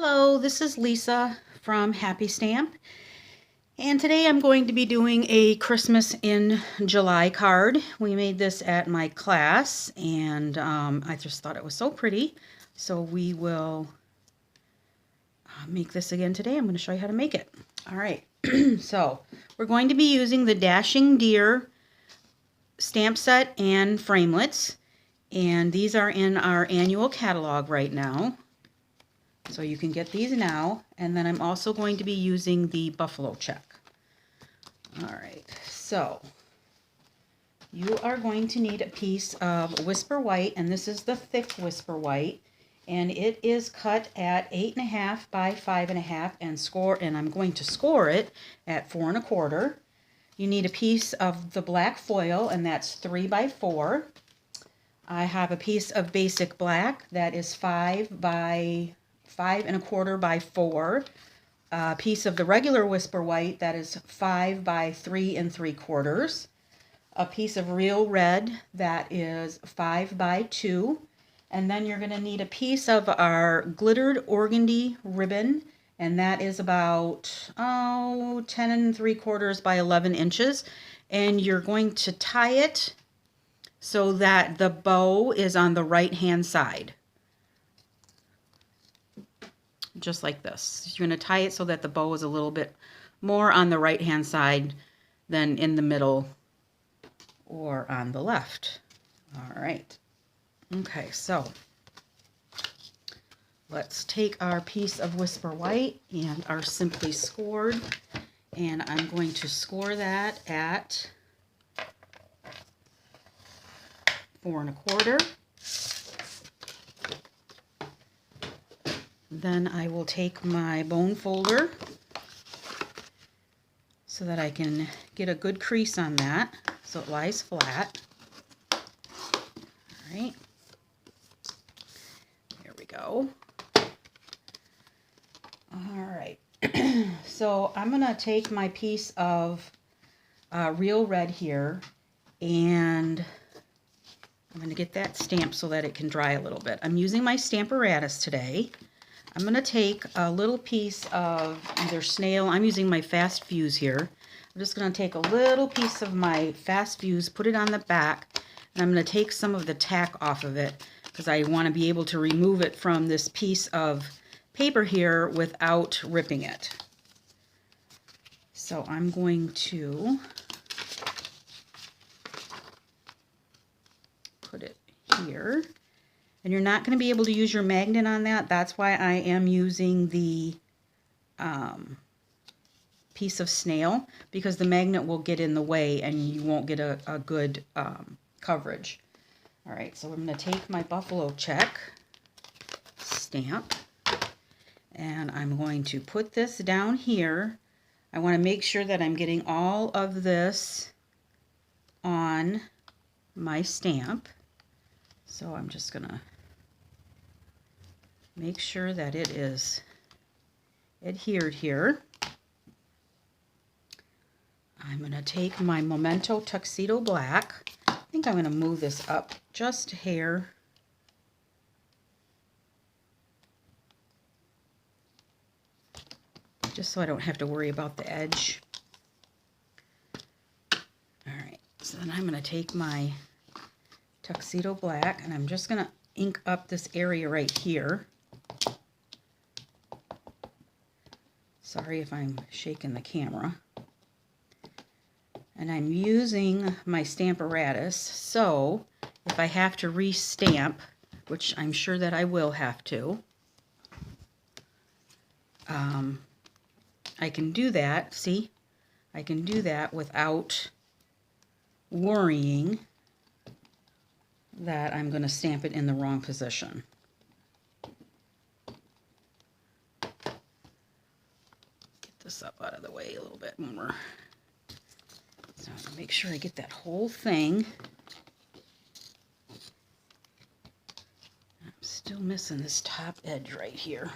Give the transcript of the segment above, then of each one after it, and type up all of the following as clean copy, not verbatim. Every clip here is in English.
Hello, this is Lisa from Happy Stamp, and today I'm going to be doing a Christmas in July card. We made this at my class, and I just thought it was so pretty, so we will make this again today. I'm going to show you how to make it. All right, so we're going to be using the Dashing Deer stamp set and framelits, and these are in our annual catalog right now. So you can get these now, and then I'm also going to be using the buffalo check. All right, so you are going to need a piece of Whisper White, and this is the thick Whisper White, and it is cut at 8.5 by 5.5, and I'm going to score it at 4 1/4. You need a piece of the black foil, and that's 3 by 4. I have a piece of basic black that is 5 by 5 1/4 by 4. A piece of the regular Whisper White that is 5 by 3 3/4. A piece of real red that is 5 by 2. And then you're going to need a piece of our glittered organdy ribbon, and that is about 10 3/4 by 11 inches. And you're going to tie it so that the bow is on the right hand side. Just like this. You're going to tie it so that the bow is a little bit more on the right hand side than in the middle or on the left. All right. Okay, so let's take our piece of Whisper White and our Simply Scored, and I'm going to score that at 4 1/4. Then I will take my bone folder so that I can get a good crease on that so it lies flat. All right, there we go. All right, so I'm going to take my piece of real red here, and I'm going to get that stamped so that it can dry a little bit. I'm using my Stamparatus today. I'm going to take a little piece of either snail. I'm using my Fast Fuse here. I'm just going to take a little piece of my Fast Fuse, put it on the back, and I'm going to take some of the tack off of it because I want to be able to remove it from this piece of paper here without ripping it. So I'm going to put it here. And you're not going to be able to use your magnet on that. That's why I am using the piece of snail, because the magnet will get in the way and you won't get a good coverage. All right, so I'm going to take my buffalo check stamp, and I'm going to put this down here. I want to make sure that I'm getting all of this on my stamp. So I'm just going to make sure that it is adhered here. I'm going to take my Memento Tuxedo Black. I think I'm going to move this up just a hair. Just so I don't have to worry about the edge. All right, so then I'm going to take my Tuxedo Black, and I'm just going to ink up this area right here. Sorry if I'm shaking the camera. And I'm using my Stamparatus, so if I have to re-stamp, which I'm sure that I will have to, I can do that, see? I can do that without worrying that I'm going to stamp it in the wrong position. Get this up out of the way a little bit more. So I'm going to make sure I get that whole thing. I'm still missing this top edge right here.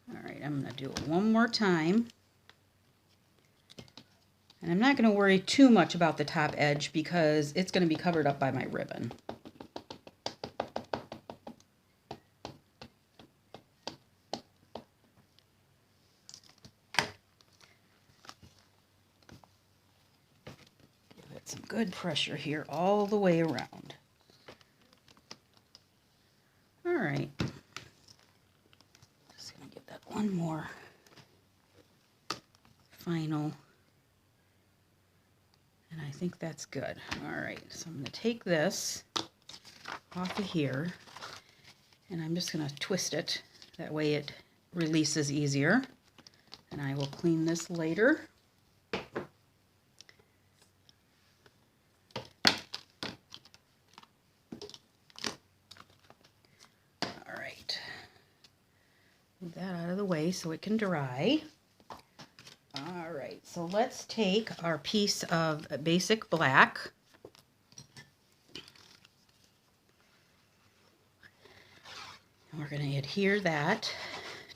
All right, I'm going to do it one more time. And I'm not going to worry too much about the top edge because it's going to be covered up by my ribbon. Get some good pressure here all the way around. All right. Just gonna get that one more final. And I think that's good. All right, so I'm gonna take this off of here and I'm just gonna twist it. That way it releases easier. And I will clean this later. All right. Move that out of the way so it can dry. All right, so let's take our piece of basic black. And we're going to adhere that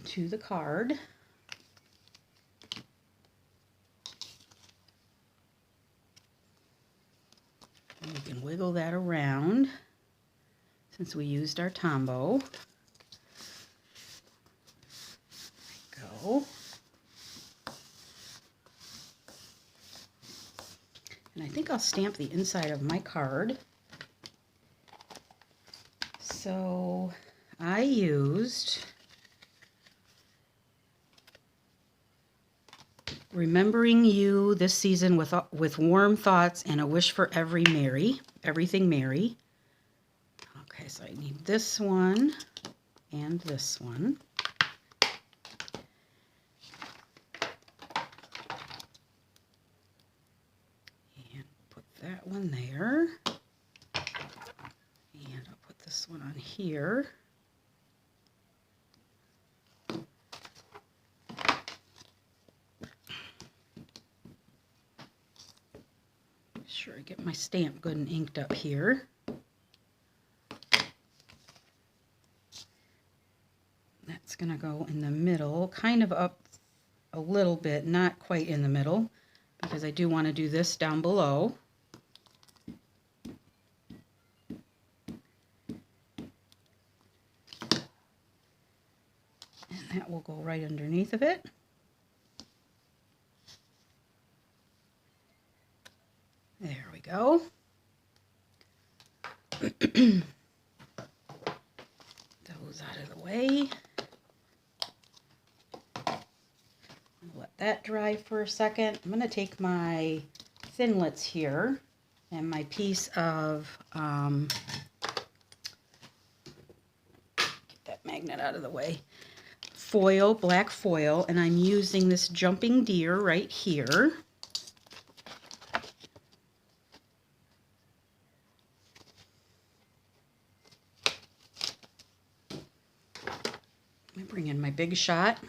to the card. And we can wiggle that around since we used our Tombow. There we go. And I think I'll stamp the inside of my card. So I used Remembering You This Season with Warm Thoughts and a Wish for Everything Merry. Okay, so I need this one and this one. And put that one there. And I'll put this one on here. Sure I get my stamp good and inked up here. That's going to go in the middle, kind of up a little bit, not quite in the middle, because I do want to do this down below. And that will go right underneath of it. There we go. Those out of the way. Let that dry for a second. I'm going to take my thinlits here and my piece of, get that magnet out of the way, foil, black foil, and I'm using this jumping deer right here. Let me bring in my big shot.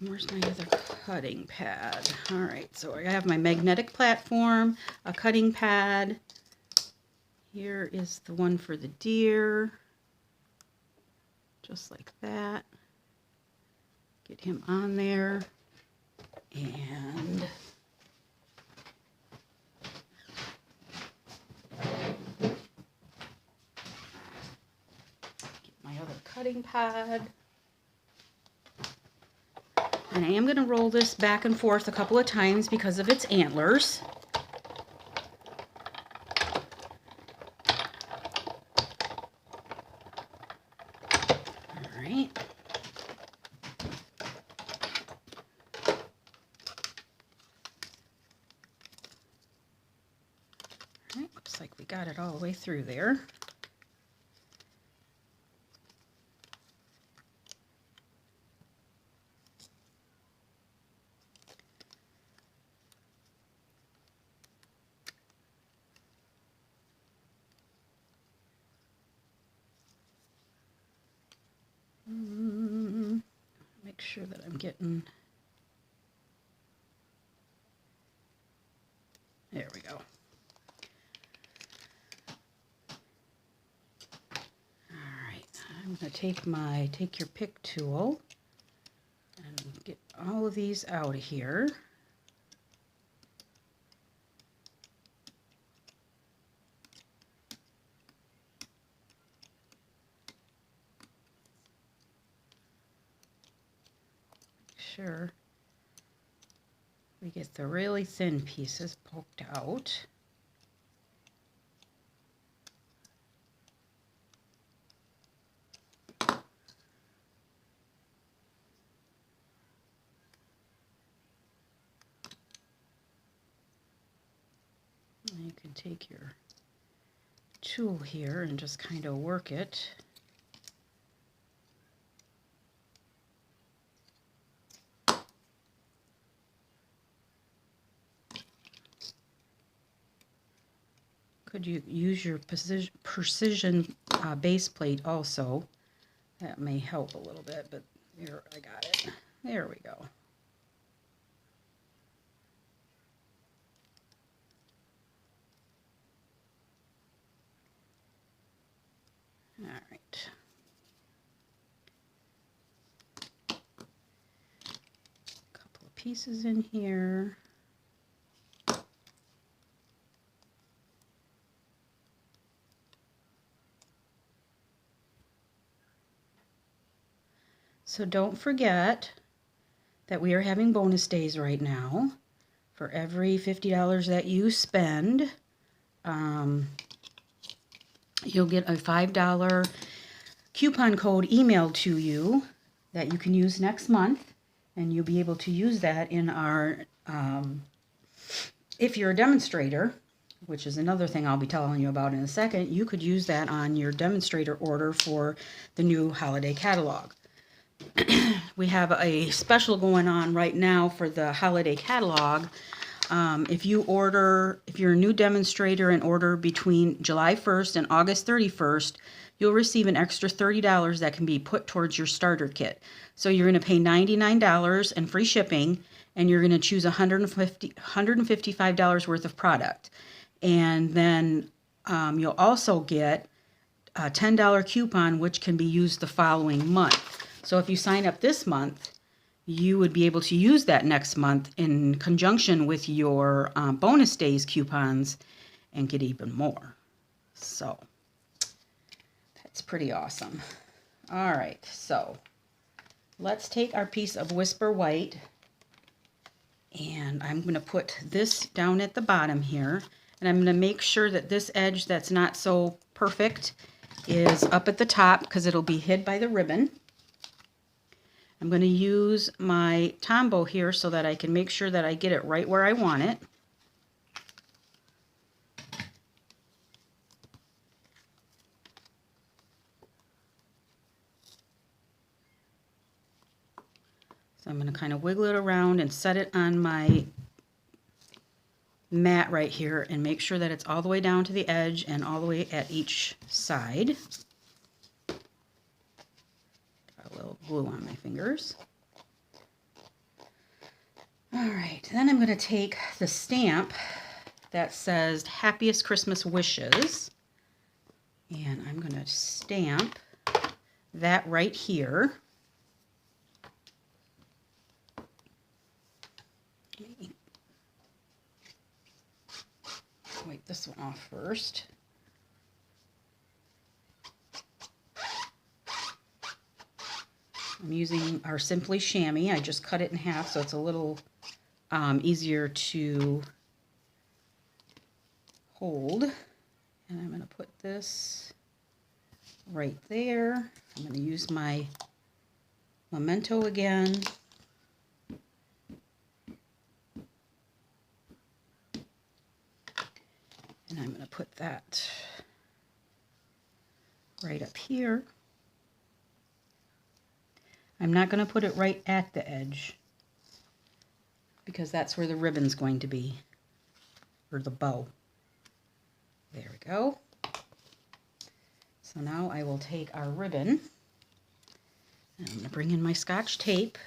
Where's my other cutting pad? All right, so I have my magnetic platform, a cutting pad. Here is the one for the deer. Just like that. Get him on there. And get my other cutting pad. And I am going to roll this back and forth a couple of times because of its antlers. All right. All right, looks like we got it all the way through there. Make sure that I'm getting, there we go. All right, I'm going to take your pick tool and get all of these out of here. sure we get the really thin pieces poked out. And you can take your tool here and just kind of work it. Could you use your precision base plate also? That may help a little bit, but here, I got it. There we go. All right. A couple of pieces in here. So don't forget that we are having bonus days right now. For every $50 that you spend, you'll get a $5 coupon code emailed to you that you can use next month, and you'll be able to use that in our, if you're a demonstrator, which is another thing I'll be telling you about in a second, you could use that on your demonstrator order for the new holiday catalog. We have a special going on right now for the holiday catalog. If you're a new demonstrator and order between July 1st and August 31st, you'll receive an extra $30 that can be put towards your starter kit. So you're going to pay $99 and free shipping, and you're going to choose $155 worth of product. And then you'll also get a $10 coupon, which can be used the following month. So if you sign up this month, you would be able to use that next month in conjunction with your bonus days coupons and get even more. So that's pretty awesome. All right, so let's take our piece of Whisper White, and I'm going to put this down at the bottom here, and I'm going to make sure that this edge that's not so perfect is up at the top because it'll be hid by the ribbon. I'm going to use my Tombow here so that I can make sure that I get it right where I want it. So I'm going to kind of wiggle it around and set it on my mat right here and make sure that it's all the way down to the edge and all the way at each side. Got a little glue on my fingers. All right, then I'm going to take the stamp that says Happiest Christmas Wishes, and I'm going to stamp that right here. Wipe this one off first. I'm using our Simply Chamois. I just cut it in half so it's a little easier to hold. And I'm going to put this right there. I'm going to use my Memento again. And I'm going to put that right up here. I'm not going to put it right at the edge because that's where the ribbon's going to be, or the bow. There we go. So now I will take our ribbon, and I'm going to bring in my Scotch tape.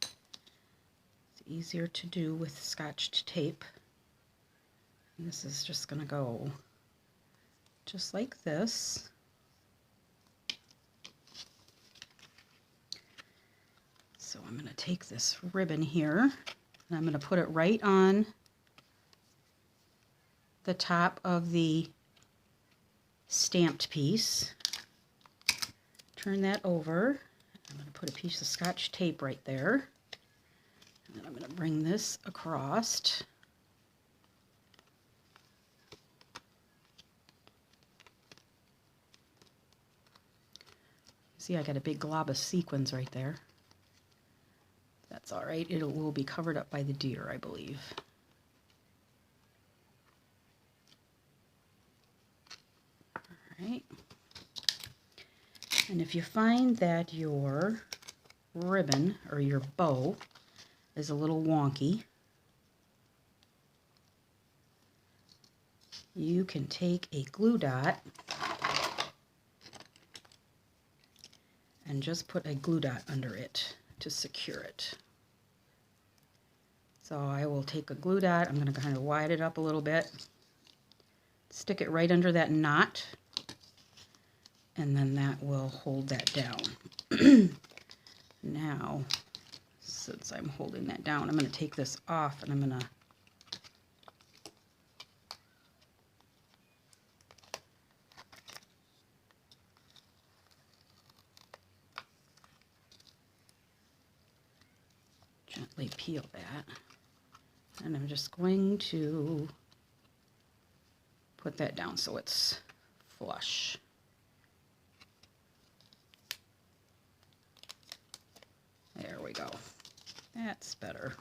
It's easier to do with Scotch tape. And this is just going to go just like this. So I'm going to take this ribbon here, and I'm going to put it right on the top of the stamped piece. Turn that over. I'm going to put a piece of Scotch tape right there. And I'm going to bring this across. See, I got a big glob of sequins right there. That's all right. It will be covered up by the deer, I believe. All right. And if you find that your ribbon or your bow is a little wonky, you can take a glue dot and just put a glue dot under it to secure it. So I will take a glue dot, I'm going to kind of widen it up a little bit, stick it right under that knot, and then that will hold that down. Now, since I'm holding that down, I'm going to take this off and I'm going to gently peel that. And I'm just going to put that down so it's flush. There we go. That's better.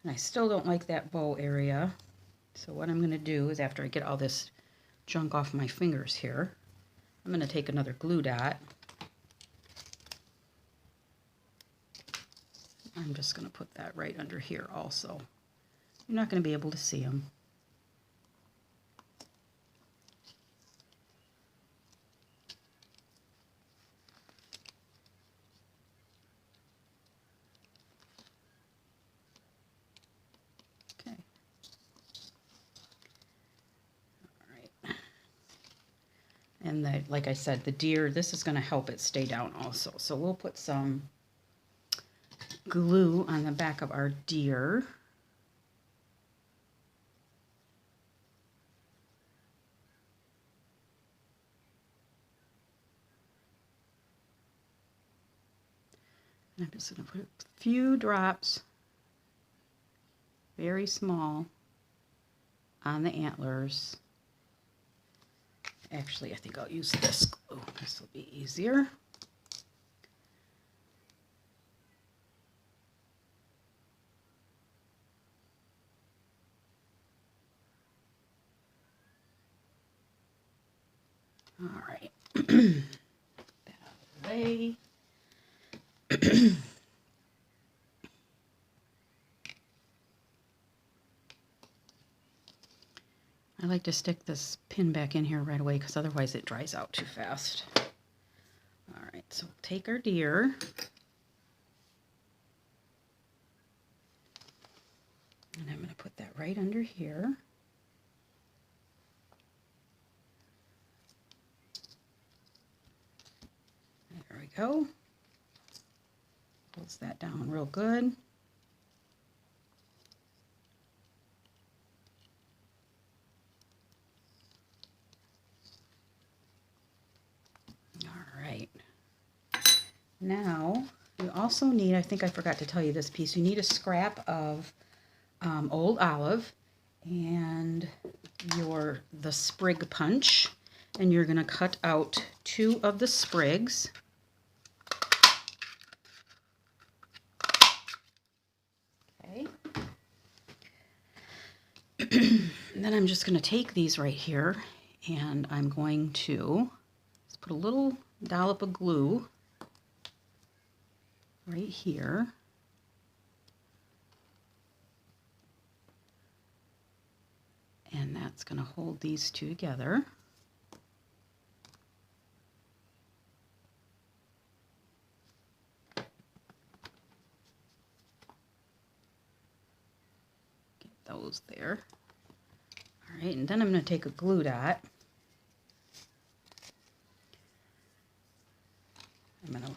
And I still don't like that bow area. So what I'm going to do is, after I get all this junk off my fingers here, I'm going to take another glue dot. I'm just going to put that right under here also. You're not going to be able to see them. Okay. All right. And like I said, the deer, this is going to help it stay down also. So we'll put some glue on the back of our deer. And I'm just going to put a few drops, very small, on the antlers. Actually, I think I'll use this glue. This will be easier. All right. That out of the way. I like to stick this pin back in here right away because otherwise it dries out too fast. All right, so we'll take our deer. And I'm going to put that right under here. There we go. Pulls that down real good. All right. Now, you also need, I think I forgot to tell you this piece, you need a scrap of old olive and the sprig punch, and you're going to cut out 2 of the sprigs. Okay. And then I'm just going to take these right here, and I'm going to just put a little dollop of glue right here. And that's going to hold these 2 together. Get those there. All right, and then I'm going to take a glue dot. I'm going to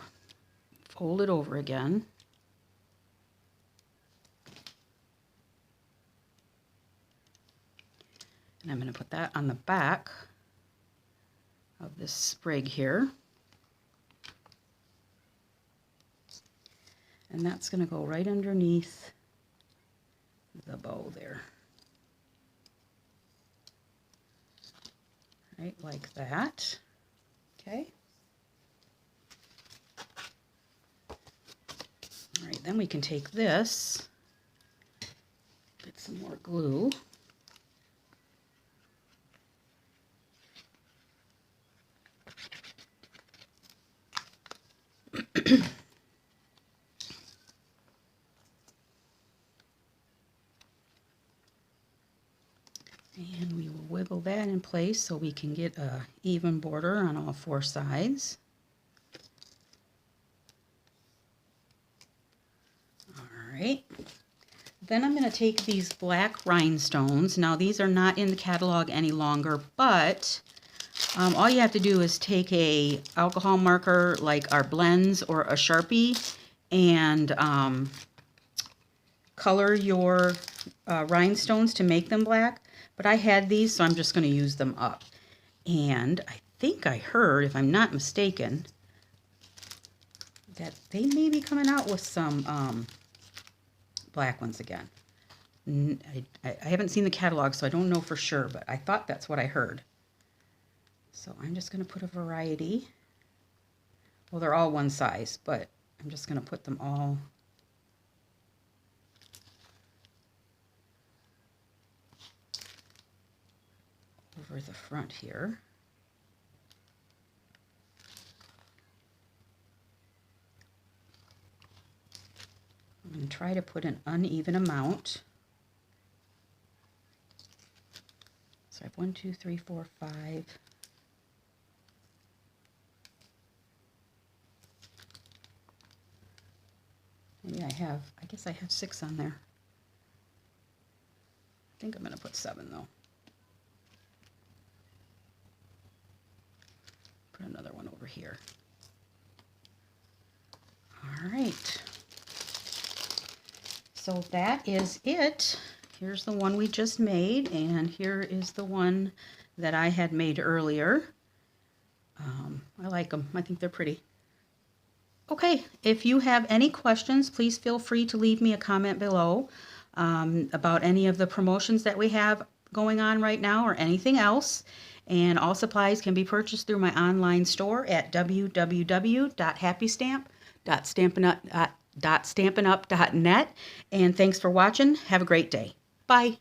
fold it over again. And I'm going to put that on the back of this sprig here. And that's going to go right underneath the bow there. Right, like that. Okay. All right, then we can take this, get some more glue. And we will wiggle that in place so we can get a even border on all four sides. All right. Then I'm going to take these black rhinestones. Now these are not in the catalog any longer, but all you have to do is take a alcohol marker like our blends or a Sharpie and color your rhinestones to make them black. But I had these, so I'm just going to use them up. And I think I heard, if I'm not mistaken, that they may be coming out with some black ones again. I haven't seen the catalog, so I don't know for sure, but I thought that's what I heard. So I'm just going to put a variety. Well, they're all one size, but I'm just going to put them all over the front here. I'm going to try to put an uneven amount. So I have 1, 2, 3, 4, 5. Maybe I guess I have 6 on there. I think I'm going to put 7 though. Put another one over here. All right. So that is it. Here's the one we just made, and here is the one that I had made earlier. I like them. I think they're pretty. Okay, if you have any questions, please feel free to leave me a comment below about any of the promotions that we have going on right now or anything else. And all supplies can be purchased through my online store at www.happystamp.stampinup.net. And thanks for watching. Have a great day. Bye.